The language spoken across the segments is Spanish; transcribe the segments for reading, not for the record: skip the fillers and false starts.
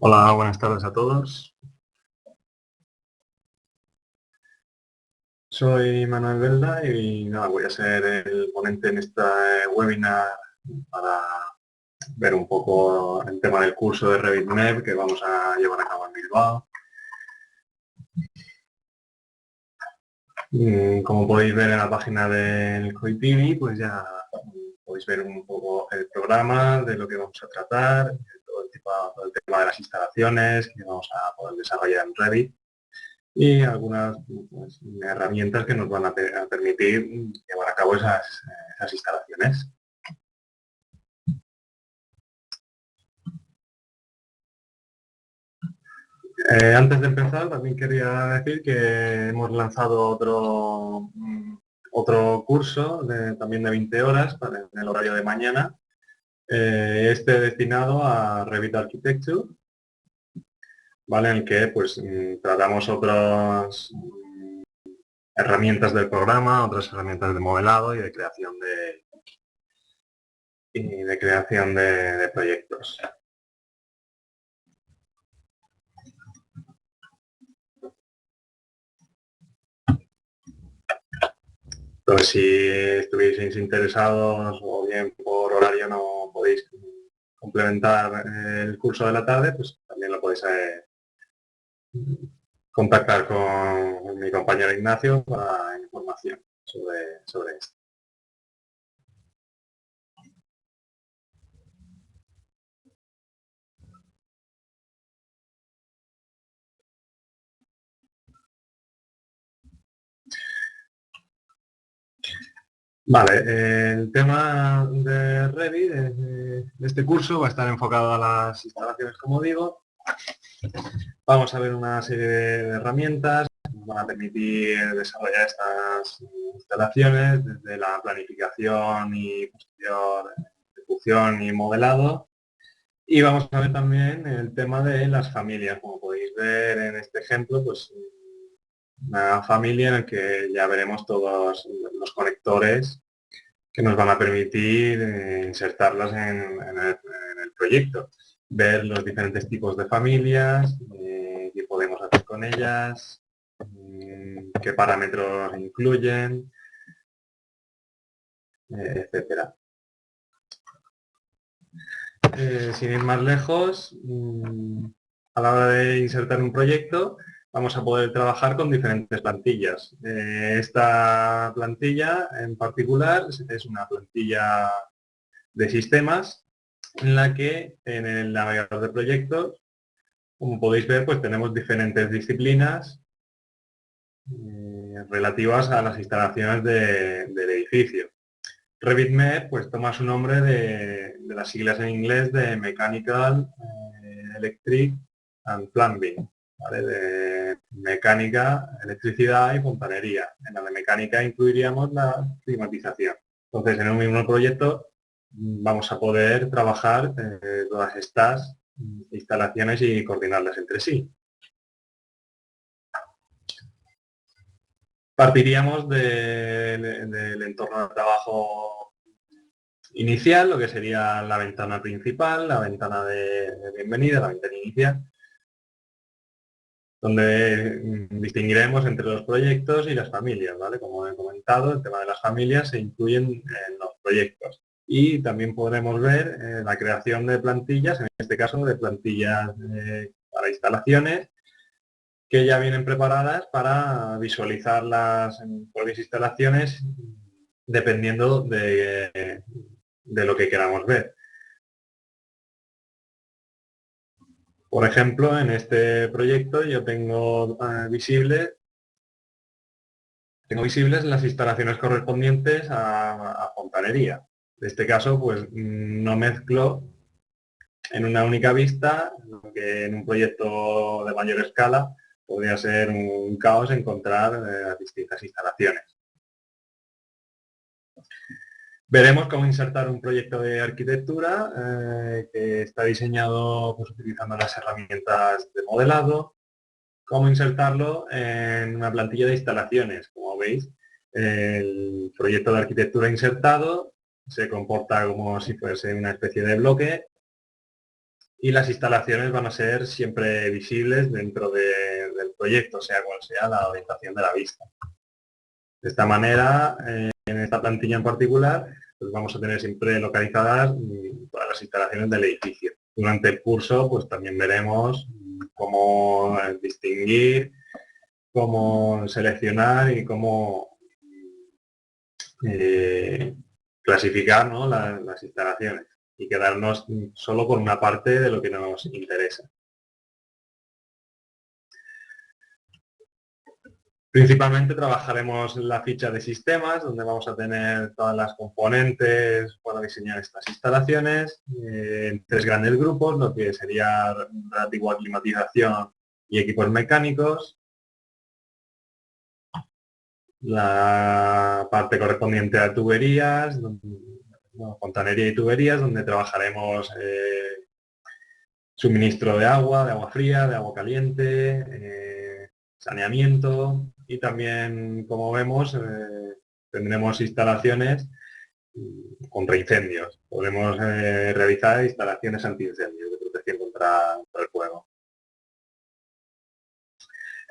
Hola, buenas tardes a todos. Soy Manuel Belda y nada, voy a ser el ponente en esta webinar para ver un poco el tema del curso de RevitNet que vamos a llevar a cabo en Bilbao. Como podéis ver en la página del COIPINI, pues ya podéis ver un poco el programa de lo que vamos a tratar, todo el tema de las instalaciones que vamos a poder desarrollar en Revit y algunas pues, herramientas que nos van a permitir llevar a cabo esas instalaciones. Antes de empezar, también quería decir que hemos lanzado otro curso también de 20 horas en el horario de mañana, este destinado a Revit Architecture, ¿vale? En el que pues, tratamos otras herramientas del programa, otras herramientas de modelado y de creación de proyectos. Entonces, si estuvieseis interesados o bien por horario no podéis complementar el curso de la tarde, pues también lo podéis contactar con mi compañero Ignacio para información sobre esto. Vale, el tema de Revit de este curso va a estar enfocado a las instalaciones, como digo. Vamos a ver una serie de herramientas que nos van a permitir desarrollar estas instalaciones desde la planificación y posterior ejecución y modelado. Y vamos a ver también el tema de las familias. Como podéis ver en este ejemplo, pues una familia en la que ya veremos todos los conectores que nos van a permitir insertarlas en el proyecto. Ver los diferentes tipos de familias, qué podemos hacer con ellas, qué parámetros incluyen, etcétera. Sin ir más lejos, a la hora de insertar un proyecto, vamos a poder trabajar con diferentes plantillas. Esta plantilla en particular es una plantilla de sistemas en la que en el navegador de proyectos, como podéis ver, pues tenemos diferentes disciplinas relativas a las instalaciones del edificio. RevitMed pues toma su nombre de las siglas en inglés de Mechanical, Electric and Plumbing, ¿vale? De mecánica, electricidad y fontanería. En la de mecánica incluiríamos la climatización. Entonces, en un mismo proyecto vamos a poder trabajar todas estas instalaciones y coordinarlas entre sí. Partiríamos del entorno de trabajo inicial, lo que sería la ventana principal, la ventana de bienvenida, la ventana inicial, donde distinguiremos entre los proyectos y las familias, ¿vale? Como he comentado, el tema de las familias se incluyen en los proyectos. Y también podremos ver la creación de plantillas, en este caso de plantillas para instalaciones, que ya vienen preparadas para visualizar las propias instalaciones dependiendo de lo que queramos ver. Por ejemplo, en este proyecto yo tengo visibles las instalaciones correspondientes a fontanería. En este caso, pues no mezclo en una única vista, lo que en un proyecto de mayor escala podría ser un caos encontrar las distintas instalaciones. Veremos cómo insertar un proyecto de arquitectura que está diseñado pues, utilizando las herramientas de modelado, cómo insertarlo en una plantilla de instalaciones. Como veis, el proyecto de arquitectura insertado se comporta como si fuese una especie de bloque y las instalaciones van a ser siempre visibles dentro del proyecto, sea cual sea la orientación de la vista. De esta manera, en esta plantilla en particular, pues vamos a tener siempre localizadas todas las instalaciones del edificio. Durante el curso, pues también veremos cómo distinguir, cómo seleccionar y cómo clasificar, ¿no?, las instalaciones y quedarnos solo con una parte de lo que nos interesa. Principalmente trabajaremos la ficha de sistemas, donde vamos a tener todas las componentes para diseñar estas instalaciones, en 3 grandes grupos, lo que sería relativo a climatización y equipos mecánicos, la parte correspondiente a tuberías, fontanería y tuberías, donde trabajaremos suministro de agua fría, de agua caliente, saneamiento y también, como vemos, tendremos instalaciones contra incendios. Podremos realizar instalaciones antiincendios de protección contra el fuego.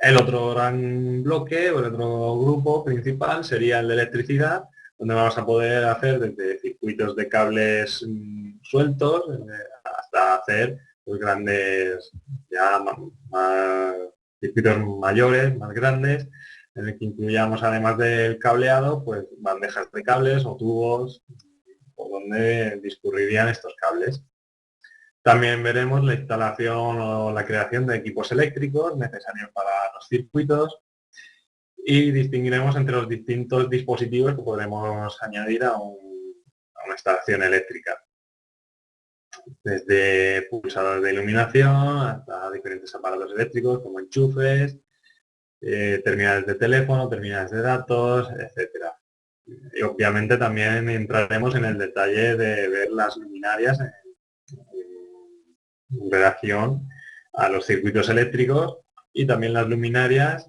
El otro gran bloque, o el otro grupo principal, sería el de electricidad, donde vamos a poder hacer desde circuitos de cables sueltos hasta hacer pues, grandes, ya circuitos mayores, más grandes, en el que incluyamos, además del cableado, pues bandejas de cables o tubos por donde discurrirían estos cables. También veremos la instalación o la creación de equipos eléctricos necesarios para los circuitos y distinguiremos entre los distintos dispositivos que podremos añadir a una instalación eléctrica. Desde pulsadores de iluminación hasta diferentes aparatos eléctricos como enchufes, terminales de teléfono, terminales de datos, etc. Y obviamente también entraremos en el detalle de ver las luminarias en relación a los circuitos eléctricos y también las luminarias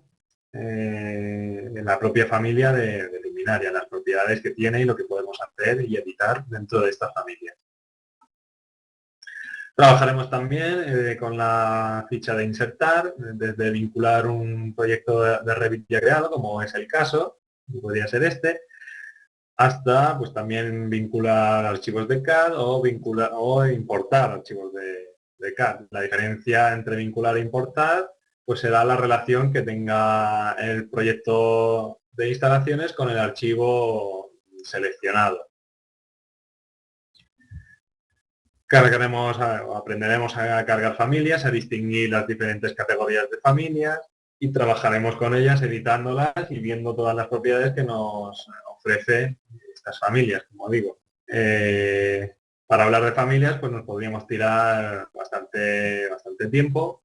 en la propia familia de luminaria, las propiedades que tiene y lo que podemos hacer y editar dentro de esta familia. Trabajaremos también con la ficha de insertar, desde vincular un proyecto de Revit ya creado, como es el caso, podría ser este, hasta pues también vincular archivos de CAD o importar archivos de CAD. La diferencia entre vincular e importar pues será la relación que tenga el proyecto de instalaciones con el archivo seleccionado. Aprenderemos a cargar familias, a distinguir las diferentes categorías de familias y trabajaremos con ellas editándolas y viendo todas las propiedades que nos ofrece estas familias, como digo. Para hablar de familias, pues nos podríamos tirar bastante tiempo,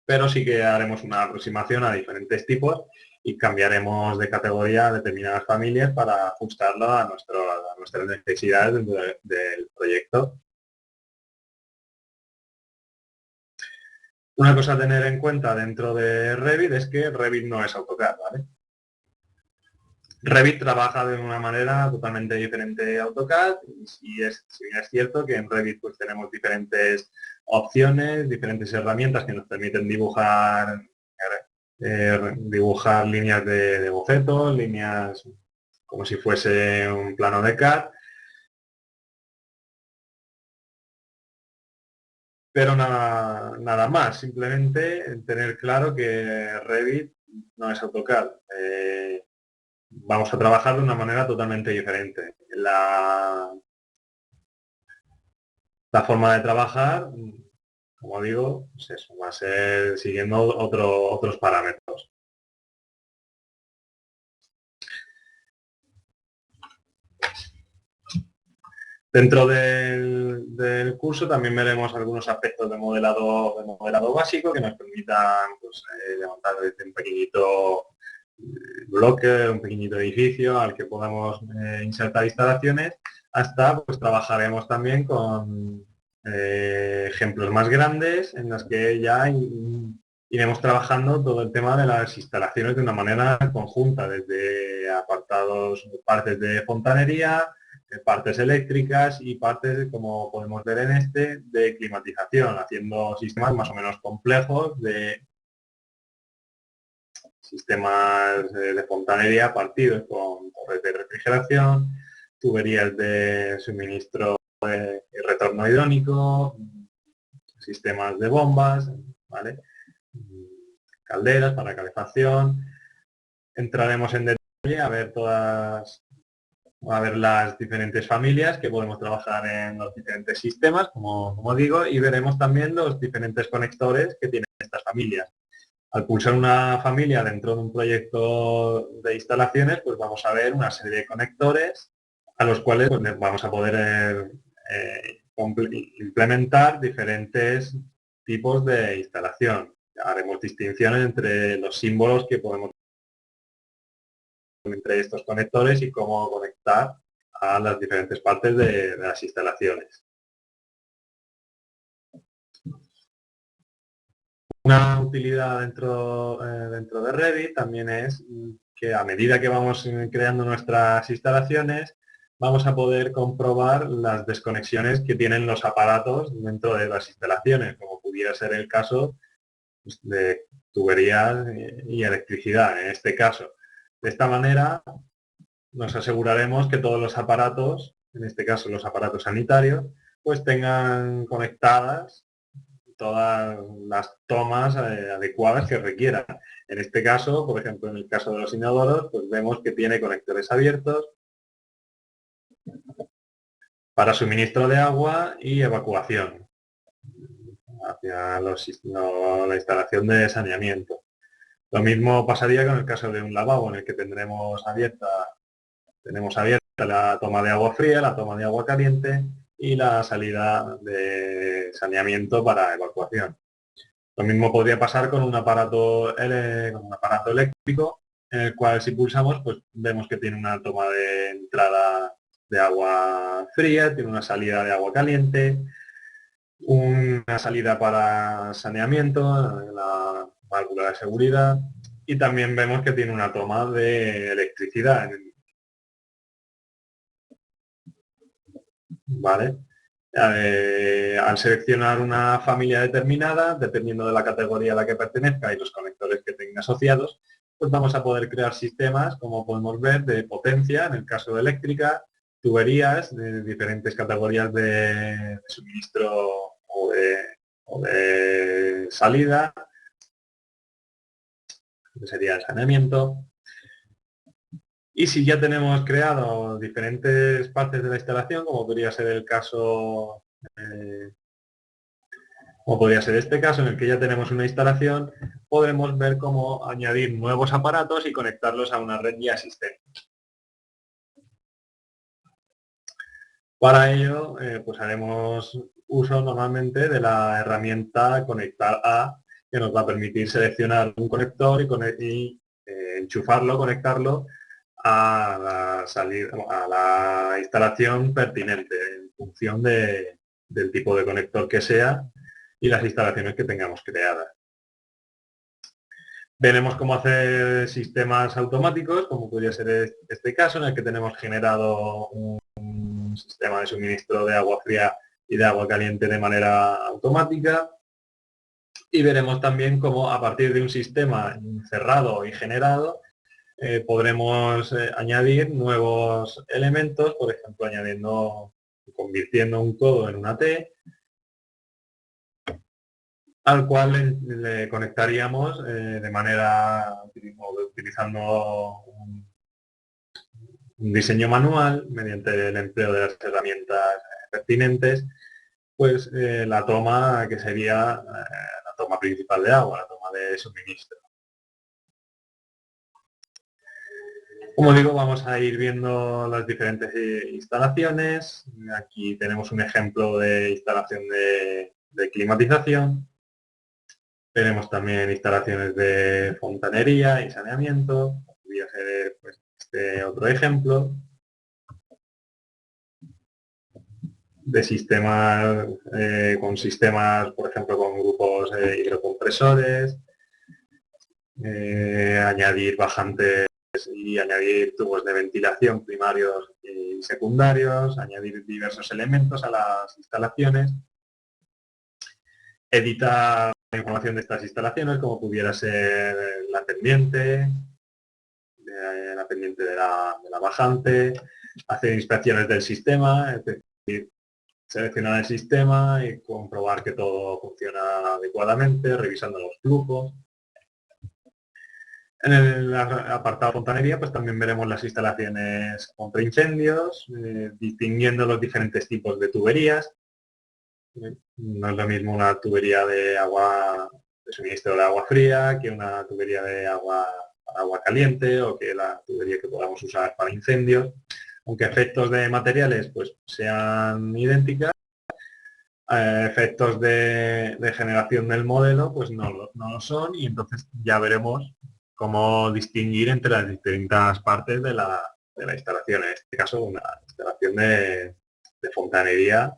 pero sí que haremos una aproximación a diferentes tipos y cambiaremos de categoría a determinadas familias para ajustarlo a nuestras necesidades dentro del proyecto. Una cosa a tener en cuenta dentro de Revit es que Revit no es AutoCAD, ¿vale? Revit trabaja de una manera totalmente diferente a AutoCAD y bien es cierto que en Revit pues tenemos diferentes opciones, diferentes herramientas que nos permiten dibujar líneas de bocetos, líneas como si fuese un plano de CAD, pero nada más, simplemente tener claro que Revit no es AutoCAD. Vamos a trabajar de una manera totalmente diferente. La forma de trabajar, como digo, pues eso, va a ser siguiendo otros parámetros. Dentro del curso también veremos algunos aspectos de modelado básico que nos permitan pues, levantar desde un pequeñito bloque, un pequeñito edificio al que podamos insertar instalaciones, hasta pues trabajaremos también con ejemplos más grandes en los que ya iremos trabajando todo el tema de las instalaciones de una manera conjunta, desde apartados, partes de fontanería, partes eléctricas y partes, como podemos ver en este, de climatización, haciendo sistemas más o menos complejos de sistemas de fontanería partidos con torres de refrigeración, tuberías de suministro y retorno hidráulico, sistemas de bombas, ¿vale? Calderas para calefacción. Entraremos en detalle a ver las diferentes familias que podemos trabajar en los diferentes sistemas, como digo, y veremos también los diferentes conectores que tienen estas familias. Al pulsar una familia dentro de un proyecto de instalaciones, pues vamos a ver una serie de conectores a los cuales pues, vamos a poder implementar diferentes tipos de instalación. Haremos distinciones entre los símbolos que podemos entre estos conectores y cómo conectar a las diferentes partes de las instalaciones. Una utilidad dentro de Revit también es que a medida que vamos creando nuestras instalaciones, vamos a poder comprobar las desconexiones que tienen los aparatos dentro de las instalaciones, como pudiera ser el caso pues, de tuberías y electricidad, en este caso. De esta manera nos aseguraremos que todos los aparatos, en este caso los aparatos sanitarios, pues tengan conectadas todas las tomas adecuadas que requieran. En este caso, por ejemplo, en el caso de los inodoros, pues vemos que tiene conectores abiertos para suministro de agua y evacuación hacia la instalación de saneamiento. Lo mismo pasaría con el caso de un lavabo, en el que tenemos abierta la toma de agua fría, la toma de agua caliente y la salida de saneamiento para evacuación. Lo mismo podría pasar con un aparato eléctrico, en el cual si pulsamos, pues vemos que tiene una toma de entrada de agua fría, tiene una salida de agua caliente, una salida para saneamiento, la válvula de seguridad, y también vemos que tiene una toma de electricidad. ¿Vale? Al seleccionar una familia determinada, dependiendo de la categoría a la que pertenezca y los conectores que tenga asociados, pues vamos a poder crear sistemas, como podemos ver, de potencia, en el caso de eléctrica, tuberías de diferentes categorías de suministro o de salida, que sería el saneamiento. Y si ya tenemos creado diferentes partes de la instalación, como podría ser el caso, como podría ser este caso, en el que ya tenemos una instalación, podremos ver cómo añadir nuevos aparatos y conectarlos a una red ya existente. Para ello, pues haremos uso normalmente de la herramienta Conectar a, que nos va a permitir seleccionar un conector y enchufarlo, conectarlo a la instalación pertinente en función del tipo de conector que sea y las instalaciones que tengamos creadas. Veremos cómo hacer sistemas automáticos, como podría ser este caso, en el que tenemos generado un sistema de suministro de agua fría y de agua caliente de manera automática. Y veremos también cómo a partir de un sistema cerrado y generado, podremos añadir nuevos elementos, por ejemplo, convirtiendo un codo en una T, al cual le conectaríamos de manera utilizando un diseño manual, mediante el empleo de las herramientas pertinentes, pues la toma que sería la toma principal de agua, la toma de suministro. Como digo, vamos a ir viendo las diferentes instalaciones. Aquí tenemos un ejemplo de instalación de climatización. Tenemos también instalaciones de fontanería y saneamiento. Podría ser pues, este otro ejemplo de sistemas, con sistemas, por ejemplo, con grupos hidrocompresores, añadir bajantes y añadir tubos de ventilación primarios y secundarios, añadir diversos elementos a las instalaciones, editar la información de estas instalaciones, como pudiera ser la pendiente de la bajante, hacer inspecciones del sistema, es decir, seleccionar el sistema y comprobar que todo funciona adecuadamente, revisando los flujos. En el apartado fontanería, pues también veremos las instalaciones contra incendios, distinguiendo los diferentes tipos de tuberías. No es lo mismo una tubería de agua, de suministro de agua fría, que una tubería de agua caliente, o que la tubería que podamos usar para incendios. Aunque efectos de materiales pues sean idénticas, efectos de generación del modelo pues no lo son, y entonces ya veremos cómo distinguir entre las distintas partes de la instalación. En este caso, una instalación de fontanería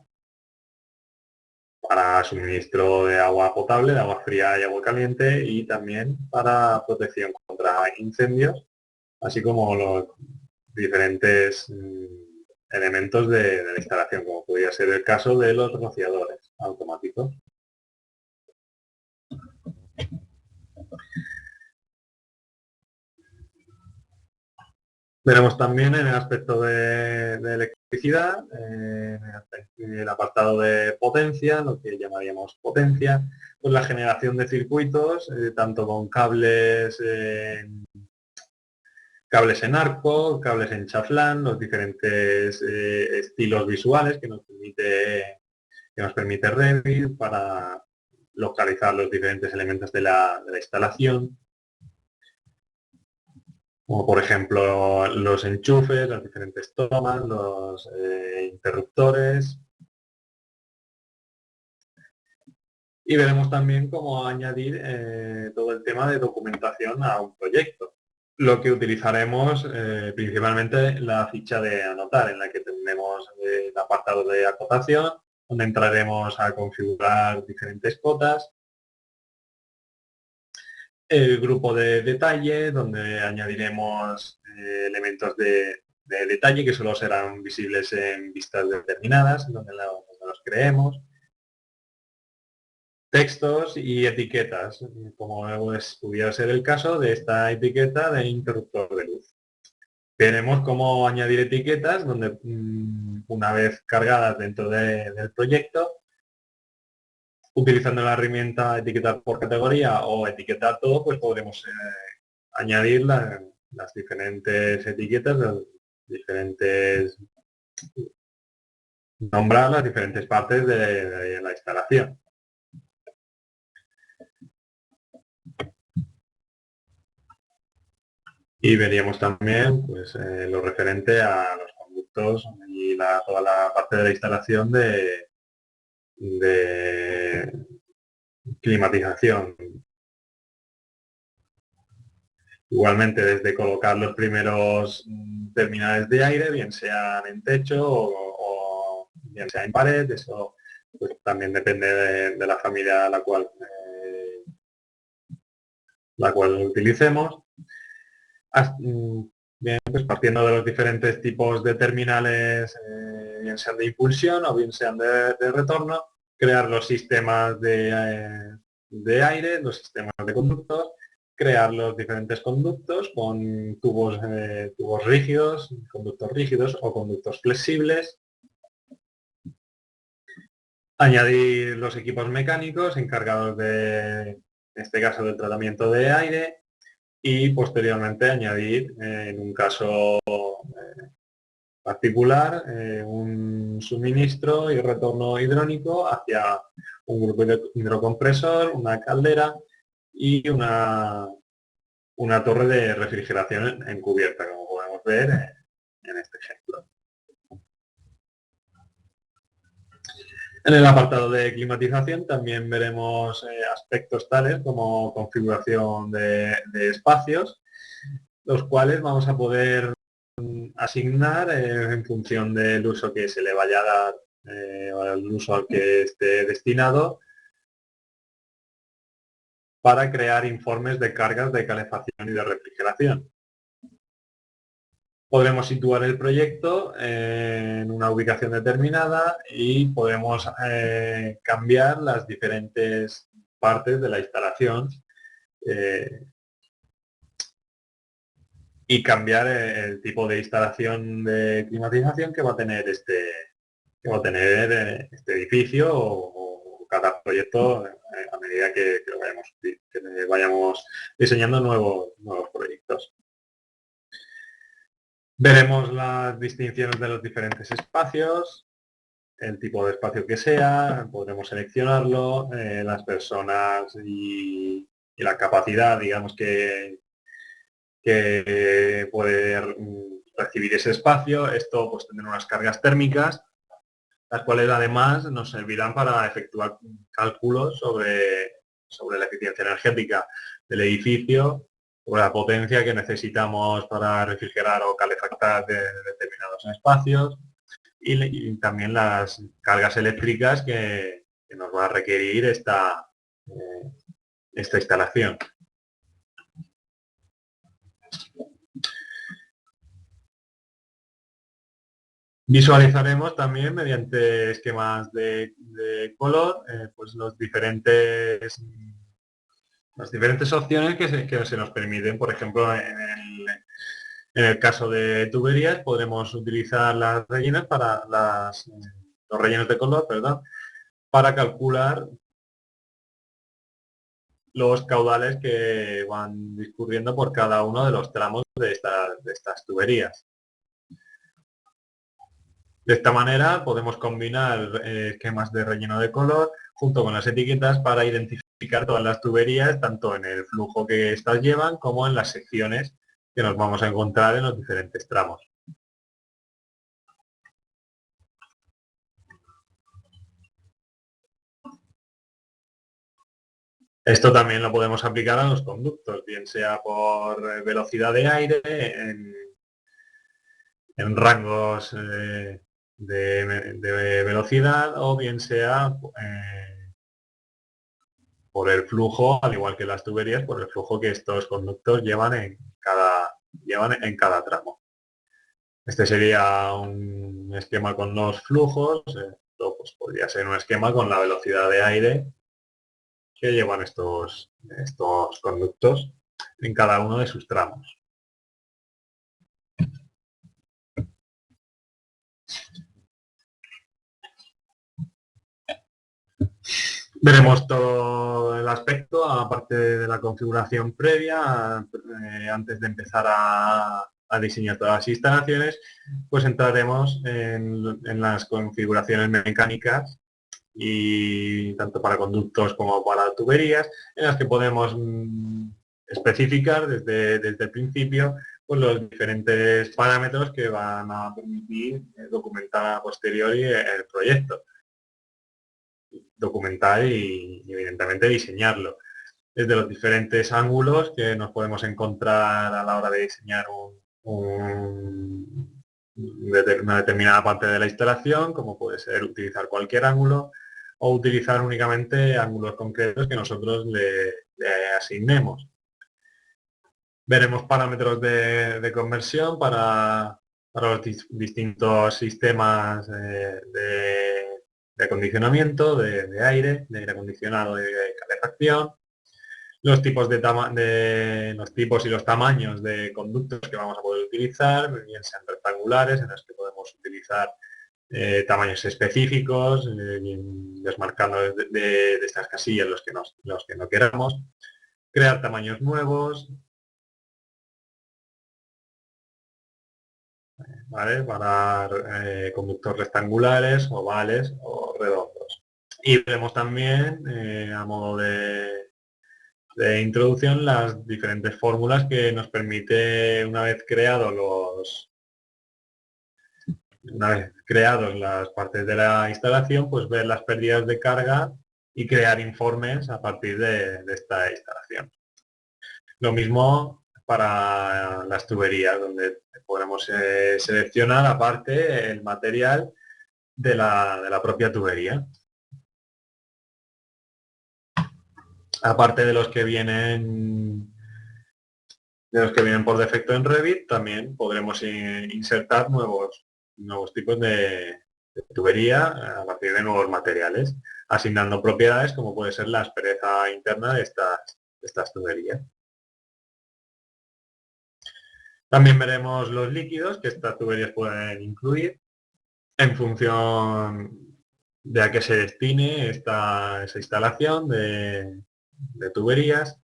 para suministro de agua potable, de agua fría y agua caliente, y también para protección contra incendios, así como los diferentes elementos de la instalación, como podría ser el caso de los rociadores automáticos. Veremos también en el aspecto de electricidad, en el apartado de potencia, lo que llamaríamos potencia, pues la generación de circuitos, tanto con cables en arco, cables en chaflán, los diferentes estilos visuales que nos permite Revit para localizar los diferentes elementos de la instalación, como por ejemplo los enchufes, las diferentes tomas, los interruptores. Y veremos también cómo añadir todo el tema de documentación a un proyecto. Lo que utilizaremos principalmente la ficha de anotar, en la que tendremos el apartado de acotación, donde entraremos a configurar diferentes cotas, el grupo de detalle, donde añadiremos elementos de detalle que solo serán visibles en vistas determinadas, donde los creemos, textos y etiquetas, como pudiera ser el caso de esta etiqueta de interruptor de luz. Veremos cómo añadir etiquetas, donde una vez cargadas dentro del proyecto, utilizando la herramienta etiquetar por categoría o etiquetar todo, pues podremos añadir las diferentes etiquetas, nombrar las diferentes partes de la instalación. Y veríamos también pues, lo referente a los conductos y toda la parte de la instalación de climatización. Igualmente, desde colocar los primeros terminales de aire, bien sean en techo o bien sea en pared, eso pues, también depende de la familia la cual utilicemos. Bien, pues partiendo de los diferentes tipos de terminales, bien sean de impulsión o bien sean de retorno, crear los sistemas de aire, los sistemas de conductos, crear los diferentes conductos con tubos rígidos, conductos rígidos o conductos flexibles, añadir los equipos mecánicos encargados en este caso del tratamiento de aire, y posteriormente añadir, en un caso particular, un suministro y retorno hidrónico hacia un grupo de hidrocompresor, una caldera y una torre de refrigeración encubierta, como podemos ver en este ejemplo. En el apartado de climatización también veremos aspectos tales como configuración de espacios, los cuales vamos a poder asignar en función del uso que se le vaya a dar o el uso al que esté destinado, para crear informes de cargas de calefacción y de refrigeración. Podremos situar el proyecto en una ubicación determinada y podemos cambiar las diferentes partes de la instalación eh, y cambiar el tipo de instalación de climatización que va a tener este edificio o cada proyecto a medida que vayamos diseñando nuevos proyectos. Veremos las distinciones de los diferentes espacios, el tipo de espacio que sea, podremos seleccionarlo, las personas y la capacidad, digamos, que puede recibir ese espacio. Esto pues tendrá unas cargas térmicas, las cuales además nos servirán para efectuar cálculos sobre la eficiencia energética del edificio, o la potencia que necesitamos para refrigerar o calefactar de determinados espacios y también las cargas eléctricas que nos va a requerir esta instalación. Visualizaremos también mediante esquemas de color pues las diferentes opciones que se nos permiten. Por ejemplo, en el caso de tuberías podremos utilizar las rellenas para los rellenos de color, perdón, para calcular los caudales que van discurriendo por cada uno de los tramos de estas tuberías. De esta manera podemos combinar esquemas de relleno de color junto con las etiquetas para identificar todas las tuberías, tanto en el flujo que estas llevan como en las secciones que nos vamos a encontrar en los diferentes tramos. Esto también lo podemos aplicar a los conductos, bien sea por velocidad de aire, en rangos de velocidad, o bien sea por el flujo, al igual que las tuberías, por el flujo que estos conductos llevan en cada tramo. Este sería un esquema con los flujos, esto pues podría ser un esquema con la velocidad de aire que llevan estos conductos en cada uno de sus tramos. Veremos todo el aspecto, aparte de la configuración previa, antes de empezar a diseñar todas las instalaciones, pues entraremos en las configuraciones mecánicas y tanto para conductos como para tuberías, en las que podemos especificar desde el principio pues, los diferentes parámetros que van a permitir documentar a posteriori el proyecto. Documentar y evidentemente diseñarlo. Desde los diferentes ángulos que nos podemos encontrar a la hora de diseñar una determinada parte de la instalación, como puede ser utilizar cualquier ángulo o utilizar únicamente ángulos concretos que nosotros le asignemos. Veremos parámetros de conversión para los distintos sistemas de acondicionamiento, de aire acondicionado, de calefacción, los tipos los tipos y los tamaños de conductos que vamos a poder utilizar, bien sean rectangulares, en los que podemos utilizar tamaños específicos, desmarcando de estas casillas los que no queramos, crear tamaños nuevos, ¿vale? Para conductos rectangulares, ovales o redondos. Y vemos también, a modo de introducción, las diferentes fórmulas que nos permite, una vez creados las partes de la instalación, pues ver las pérdidas de carga y crear informes a partir de esta instalación. Lo mismo para las tuberías, donde podremos seleccionar aparte el material de la propia tubería. Aparte de los que vienen de los que vienen por defecto en Revit, también podremos insertar nuevos tipos de tubería a partir de nuevos materiales, asignando propiedades como puede ser la aspereza interna de estas tuberías. También veremos los líquidos que estas tuberías pueden incluir en función de a qué se destine esa instalación de tuberías,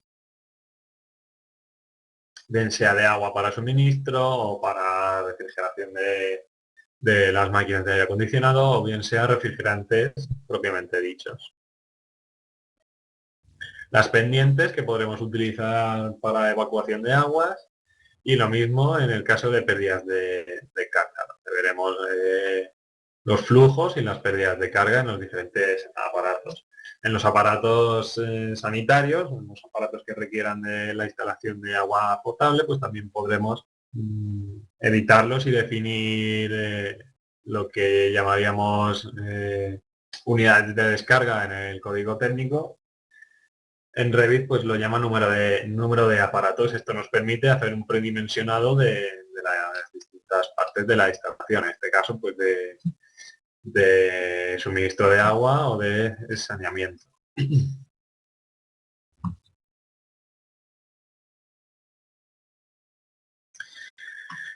bien sea de agua para suministro o para refrigeración de las máquinas de aire acondicionado, o bien sea refrigerantes propiamente dichos. Las pendientes que podremos utilizar para evacuación de aguas, y lo mismo en el caso de pérdidas de carga, donde veremos los flujos y las pérdidas de carga en los diferentes aparatos. En los aparatos sanitarios, en los aparatos que requieran de la instalación de agua potable, pues también podremos editarlos y definir lo que llamaríamos unidades de descarga en el código técnico. En Revit pues lo llama número de aparatos. Esto nos permite hacer un predimensionado de las distintas partes de la instalación, en este caso pues de suministro de agua o de saneamiento.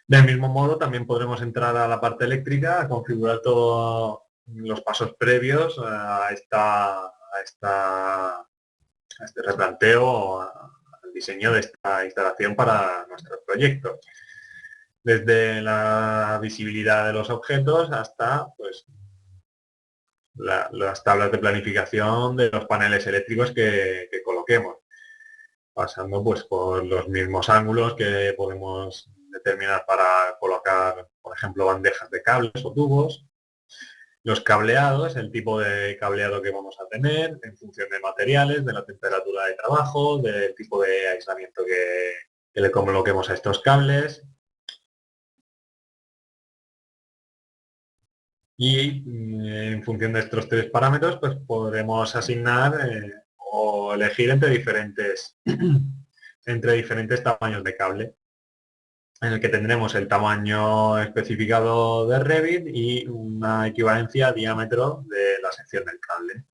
Del mismo modo también podremos entrar a la parte eléctrica, a configurar todos los pasos previos a este replanteo o al diseño de esta instalación para nuestro proyecto. Desde la visibilidad de los objetos hasta pues, las tablas de planificación de los paneles eléctricos que coloquemos, pasando pues por los mismos ángulos que podemos determinar para colocar, por ejemplo, bandejas de cables o tubos, los cableados, el tipo de cableado que vamos a tener en función de materiales, de la temperatura de trabajo, del tipo de aislamiento que le coloquemos a estos cables. Y en función de estos tres parámetros, pues podremos asignar o elegir entre diferentes tamaños de cable, en el que tendremos el tamaño especificado de Revit y una equivalencia a diámetro de la sección del cable.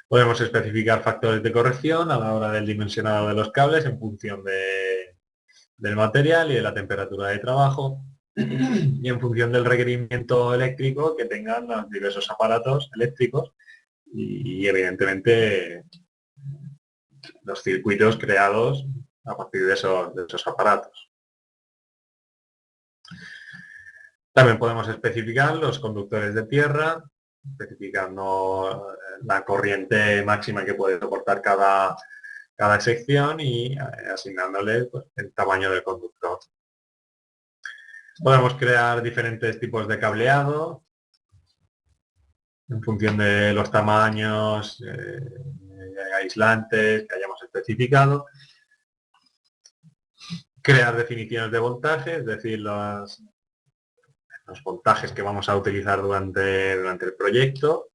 Podemos especificar factores de corrección a la hora del dimensionado de los cables en función del material y de la temperatura de trabajo, y en función del requerimiento eléctrico que tengan los diversos aparatos eléctricos y evidentemente los circuitos creados a partir de esos aparatos. También podemos especificar los conductores de tierra, especificando la corriente máxima que puede soportar cada sección y asignándole pues, el tamaño del conductor. Podemos crear diferentes tipos de cableado en función de los tamaños aislantes que hayamos especificado. Crear definiciones de voltaje, es decir, los voltajes que vamos a utilizar durante el proyecto,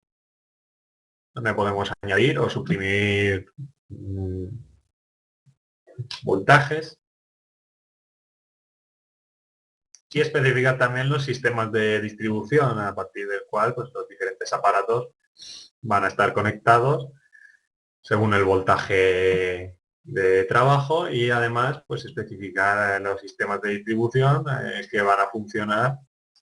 donde podemos añadir o suprimir voltajes. Y especificar también los sistemas de distribución a partir del cual pues, los diferentes aparatos van a estar conectados según el voltaje de trabajo, y además pues especificar los sistemas de distribución que van a funcionar,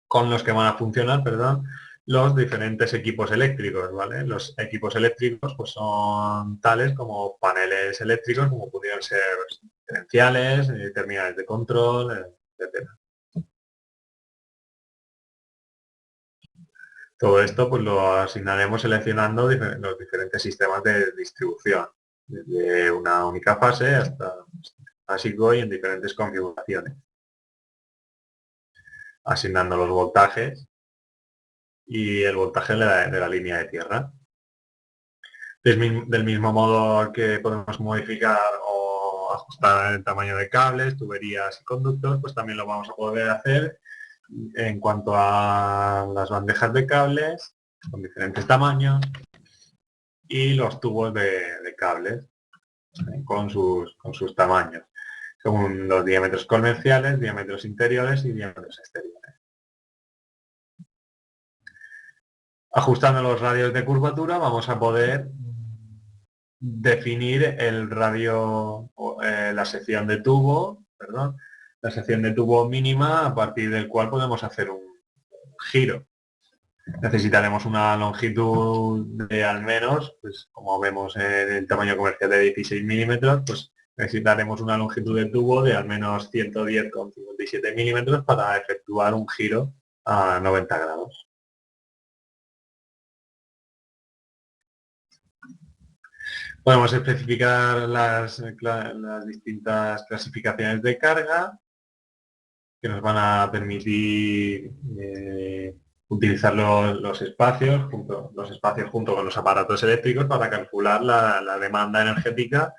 con los que van a funcionar, perdón, los diferentes equipos eléctricos, ¿vale? Los equipos eléctricos pues son tales como paneles eléctricos, como pudieran ser diferenciales, terminales de control, etcétera. Todo esto pues lo asignaremos seleccionando los diferentes sistemas de distribución, desde una única fase hasta básico y en diferentes configuraciones, asignando los voltajes y el voltaje de la línea de tierra. Del mismo modo que podemos modificar o ajustar el tamaño de cables, tuberías y conductos, pues también lo vamos a poder hacer en cuanto a las bandejas de cables con diferentes tamaños y los tubos de cables con sus tamaños. según los diámetros convenciales, diámetros interiores y diámetros exteriores. Ajustando los radios de curvatura vamos a poder definir el radio, la sección de tubo, perdón, la sección de tubo mínima a partir del cual podemos hacer un giro. Necesitaremos una longitud de al menos, pues como vemos en el tamaño comercial de 16 milímetros, pues necesitaremos una longitud de tubo de al menos 110,57 milímetros para efectuar un giro a 90 grados. Podemos especificar las distintas clasificaciones de carga que nos van a permitir utilizar los espacios junto con los aparatos eléctricos para calcular la demanda energética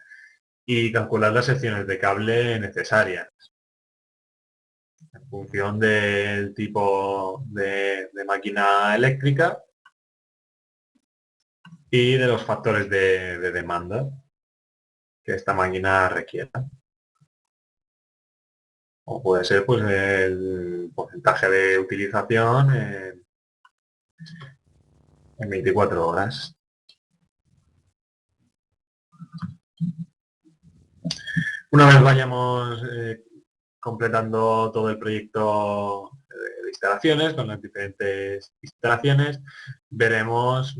y calcular las secciones de cable necesarias en función del tipo de máquina eléctrica y de los factores de demanda que esta máquina requiera. O puede ser pues el porcentaje de utilización en 24 horas. Una vez vayamos completando todo el proyecto de instalaciones, con las diferentes instalaciones, veremos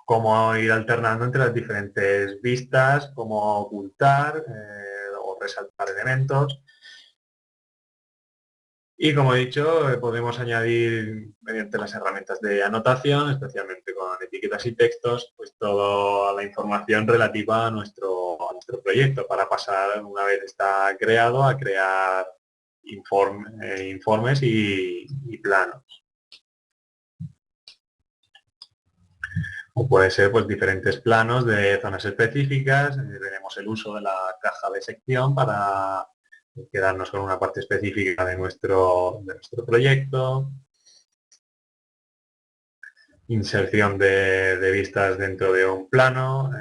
cómo ir alternando entre las diferentes vistas, cómo ocultar o resaltar elementos. Y como he dicho, podemos añadir mediante las herramientas de anotación, especialmente con etiquetas y textos, pues toda la información relativa a nuestro proyecto para pasar, una vez está creado, a crear informes y planos. O puede ser pues diferentes planos de zonas específicas. Veremos el uso de la caja de sección para quedarnos con una parte específica de nuestro proyecto. Inserción de vistas dentro de un plano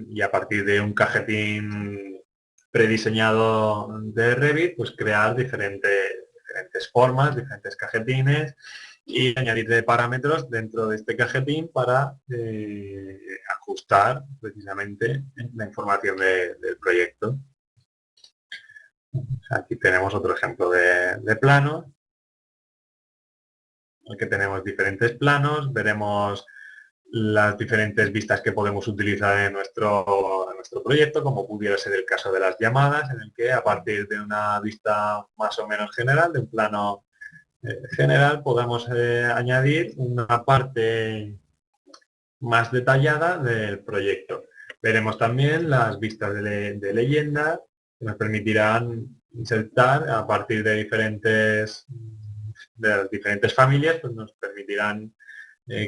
y a partir de un cajetín prediseñado de Revit, pues crear diferentes formas, diferentes cajetines y añadirle parámetros dentro de este cajetín para ajustar precisamente la información del proyecto. Aquí tenemos otro ejemplo de plano, en el que tenemos diferentes planos, veremos las diferentes vistas que podemos utilizar en nuestro proyecto, como pudiera ser el caso de las llamadas, en el que a partir de una vista más o menos general, de un plano general, podamos añadir una parte más detallada del proyecto. Veremos también las vistas de leyenda que nos permitirán insertar a partir de las diferentes familias, pues nos permitirán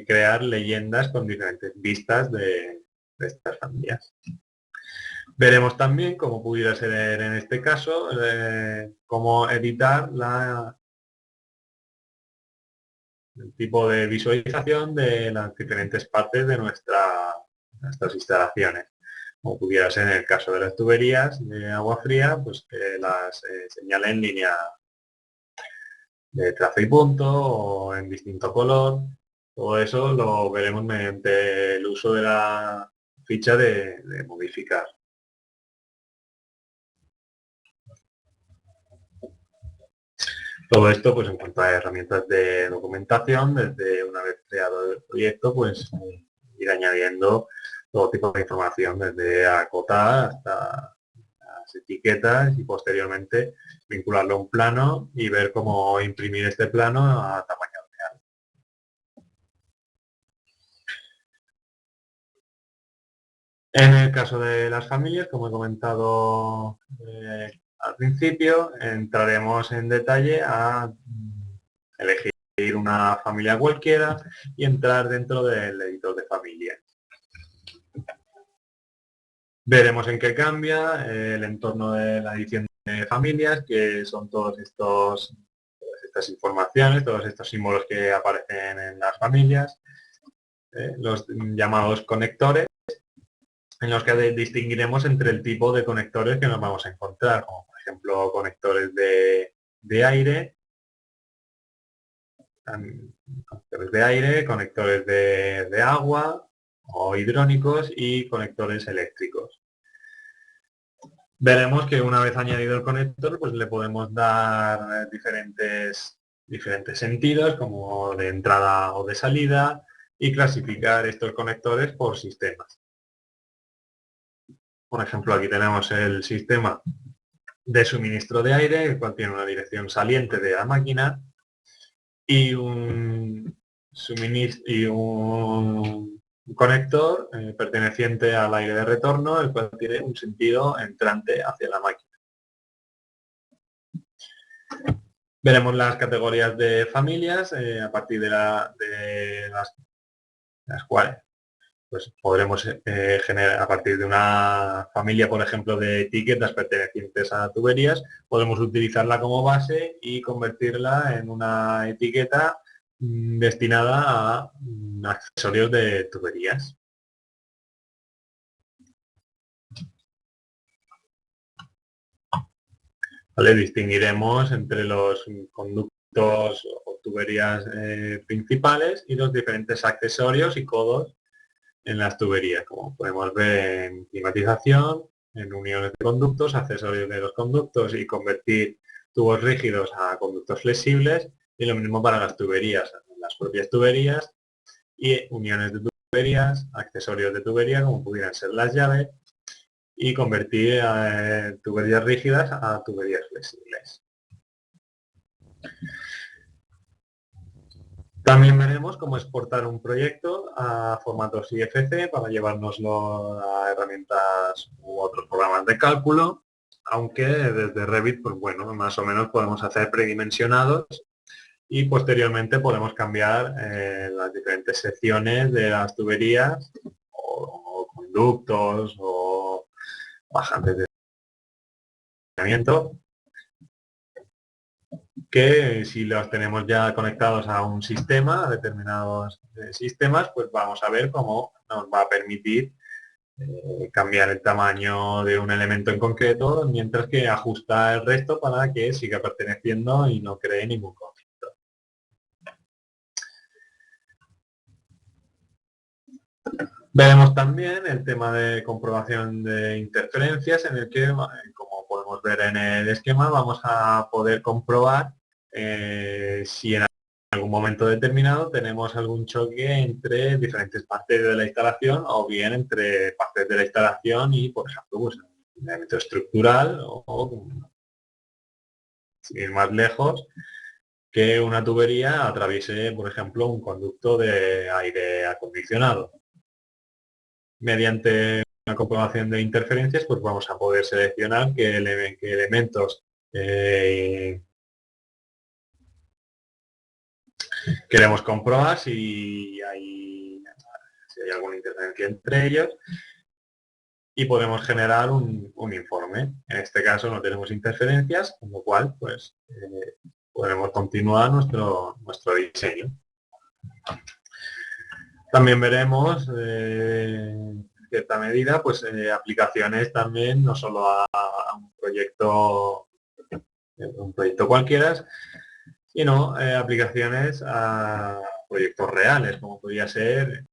crear leyendas con diferentes vistas de estas familias. Veremos también, como pudiera ser en este caso, cómo editar el tipo de visualización de las diferentes partes de nuestras instalaciones. Como pudiera ser en el caso de las tuberías de agua fría, pues que las señale en línea de trazo y punto o en distinto color. Todo eso lo veremos mediante el uso de la ficha de modificar. Todo esto pues en cuanto a herramientas de documentación, desde una vez creado el proyecto, pues ir añadiendo todo tipo de información, desde acotar hasta las etiquetas y posteriormente vincularlo a un plano y ver cómo imprimir este plano a tamaño real. En el caso de las familias, como he comentado al principio, entraremos en detalle a elegir una familia cualquiera y entrar dentro del editor de familias. Veremos en qué cambia el entorno de la edición de familias, que son todas estas informaciones, todos estos símbolos que aparecen en las familias, los llamados conectores, en los que distinguiremos entre el tipo de conectores que nos vamos a encontrar, como por ejemplo conectores de aire, conectores de agua o hidrónicos y conectores eléctricos. Veremos que una vez añadido el conector, pues le podemos dar diferentes sentidos, como de entrada o de salida, y clasificar estos conectores por sistemas. Por ejemplo, aquí tenemos el sistema de suministro de aire, el cual tiene una dirección saliente de la máquina y un conector perteneciente al aire de retorno, el cual tiene un sentido entrante hacia la máquina. Veremos las categorías de familias a partir de las cuales pues podremos generar, a partir de una familia, por ejemplo, de etiquetas pertenecientes a tuberías, podemos utilizarla como base y convertirla en una etiqueta destinada a accesorios de tuberías. ¿Vale? Distinguiremos entre los conductos o tuberías principales y los diferentes accesorios y codos en las tuberías, como podemos ver en climatización, en uniones de conductos, accesorios de los conductos y convertir tubos rígidos a conductos flexibles, y lo mismo para las tuberías, las propias tuberías y uniones de tuberías, accesorios de tubería como pudieran ser las llaves, y convertir tuberías rígidas a tuberías flexibles. También veremos cómo exportar un proyecto a formatos IFC para llevárnoslo a herramientas u otros programas de cálculo, aunque desde Revit, pues bueno, más o menos podemos hacer predimensionados y posteriormente podemos cambiar las diferentes secciones de las tuberías o conductos o bajantes de saneamiento, que si los tenemos ya conectados a un sistema, a determinados sistemas, pues vamos a ver cómo nos va a permitir cambiar el tamaño de un elemento en concreto, mientras que ajusta el resto para que siga perteneciendo y no cree ningún conflicto. Veremos también el tema de comprobación de interferencias, en el que, como podemos ver en el esquema, vamos a poder comprobar si en algún momento determinado tenemos algún choque entre diferentes partes de la instalación o bien entre partes de la instalación y, por ejemplo, pues, un elemento estructural o, sin ir más lejos, que una tubería atraviese, por ejemplo, un conducto de aire acondicionado. Mediante una comprobación de interferencias, pues vamos a poder seleccionar qué elementos queremos comprobar, si hay alguna interferencia entre ellos, y podemos generar un informe. En este caso no tenemos interferencias, con lo cual pues podremos continuar nuestro diseño. También veremos en cierta medida pues aplicaciones también, no solo a un proyecto cualquiera, sino aplicaciones a proyectos reales, como podría ser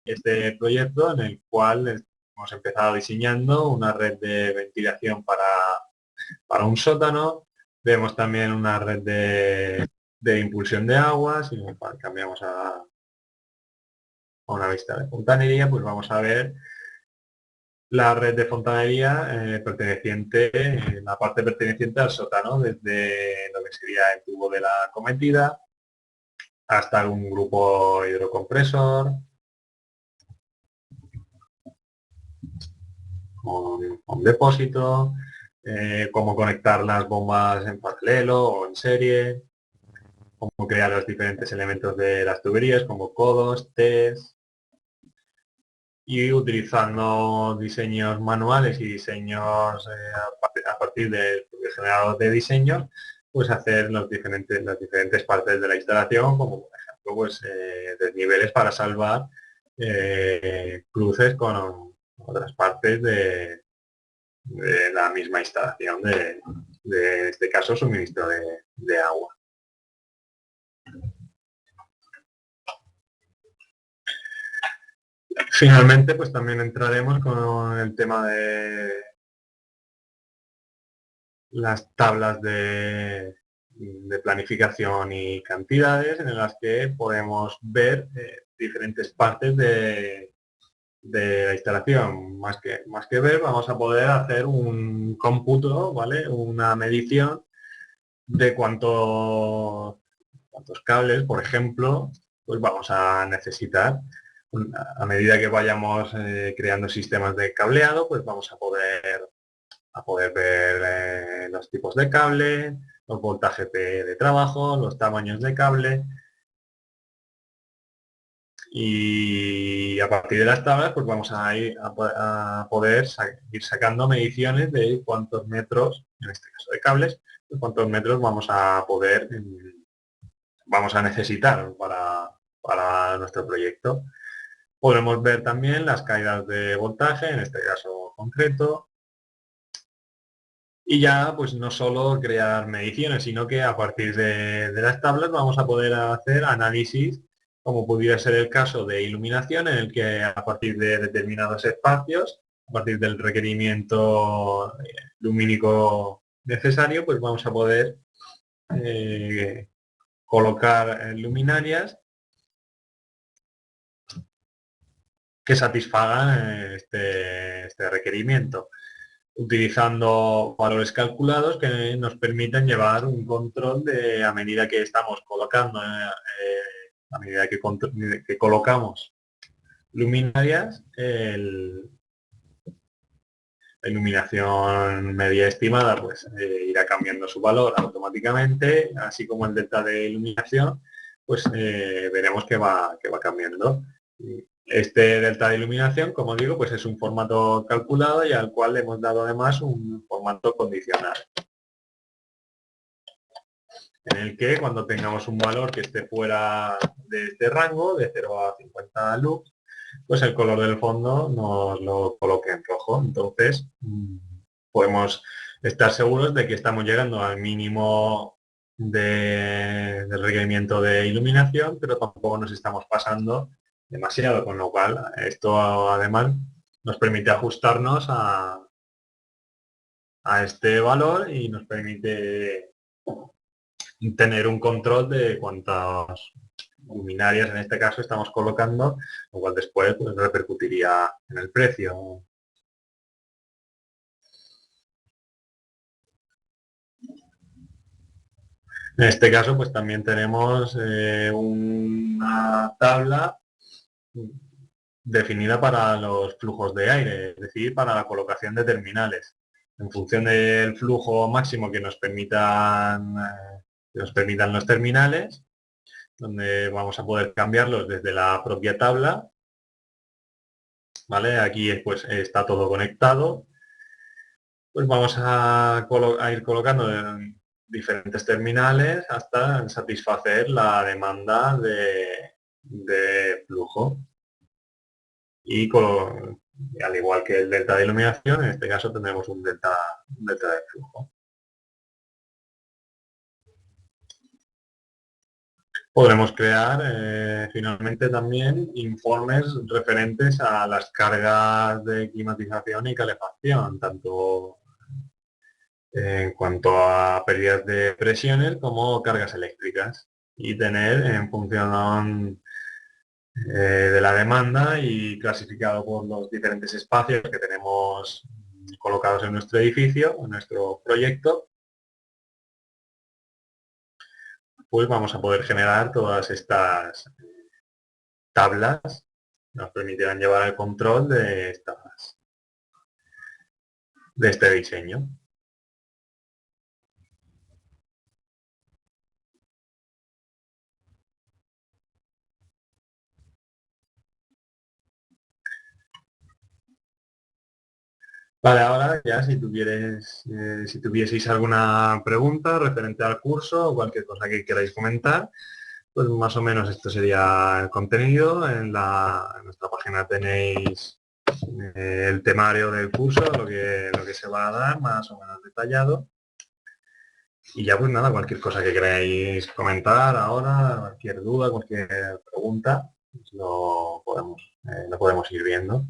este proyecto, en el cual hemos empezado diseñando una red de ventilación para un sótano. Vemos también una red de impulsión de agua. Si cambiamos a una vista de fontanería, pues vamos a ver la red de fontanería perteneciente, la parte perteneciente al sótano, desde lo que sería el tubo de la cometida hasta un grupo hidrocompresor, con un depósito, cómo conectar las bombas en paralelo o en serie, cómo crear los diferentes elementos de las tuberías, como codos, Ts, y utilizando diseños manuales y diseños a partir del generador de diseños, pues hacer las diferentes partes de la instalación, como por ejemplo pues, desniveles para salvar cruces con otras partes de la misma instalación de, en este caso, suministro de agua. Finalmente, pues también entraremos con el tema de las tablas de planificación y cantidades, en las que podemos ver diferentes partes de la instalación. Más que ver, vamos a poder hacer un cómputo, ¿vale? Una medición de cuántos cables, por ejemplo, pues vamos a necesitar. A medida que vayamos creando sistemas de cableado, pues vamos a poder ver los tipos de cable, los voltajes de trabajo, los tamaños de cable, y a partir de las tablas pues vamos a poder ir sacando mediciones de cuántos metros, en este caso de cables, de cuántos metros vamos a necesitar para nuestro proyecto. Podemos ver también las caídas de voltaje, en este caso concreto, y ya pues no solo crear mediciones, sino que a partir de las tablas vamos a poder hacer análisis, como pudiera ser el caso de iluminación, en el que a partir de determinados espacios, a partir del requerimiento lumínico necesario, pues vamos a poder colocar luminarias que satisfagan este requerimiento, utilizando valores calculados que nos permitan llevar un control de, a medida que estamos colocando, a medida que colocamos luminarias, la iluminación media estimada pues irá cambiando su valor automáticamente, así como el delta de iluminación, pues veremos que va cambiando. Este delta de iluminación, como digo, pues es un formato calculado y al cual le hemos dado además un formato condicional, en el que cuando tengamos un valor que esté fuera de este rango, de 0 a 50 lux, pues el color del fondo nos lo coloque en rojo. Entonces podemos estar seguros de que estamos llegando al mínimo del requerimiento de iluminación, pero tampoco nos estamos pasando demasiado, con lo cual esto además nos permite ajustarnos a este valor y nos permite tener un control de cuántas luminarias en este caso estamos colocando, lo cual después pues, repercutiría en el precio. En este caso pues también tenemos una tabla definida para los flujos de aire, es decir, para la colocación de terminales. En función del flujo máximo que nos permitan los terminales, donde vamos a poder cambiarlos desde la propia tabla, ¿vale? Aquí pues está todo conectado. Pues vamos a ir colocando en diferentes terminales hasta satisfacer la demanda de flujo. Y al igual que el delta de iluminación, en este caso tendremos un delta de flujo. Podremos crear finalmente también informes referentes a las cargas de climatización y calefacción, tanto en cuanto a pérdidas de presiones como cargas eléctricas, y tener en función de la demanda y clasificado por los diferentes espacios que tenemos colocados en nuestro edificio, en nuestro proyecto, pues vamos a poder generar todas estas tablas que nos permitirán llevar el control de este diseño. Vale, ahora ya si tuvieseis alguna pregunta referente al curso o cualquier cosa que queráis comentar, Pues más o menos esto sería el contenido. En nuestra página tenéis el temario del curso, lo que se va a dar, más o menos detallado. Y ya pues nada, cualquier cosa que queráis comentar ahora, cualquier duda, cualquier pregunta, pues lo podemos ir viendo.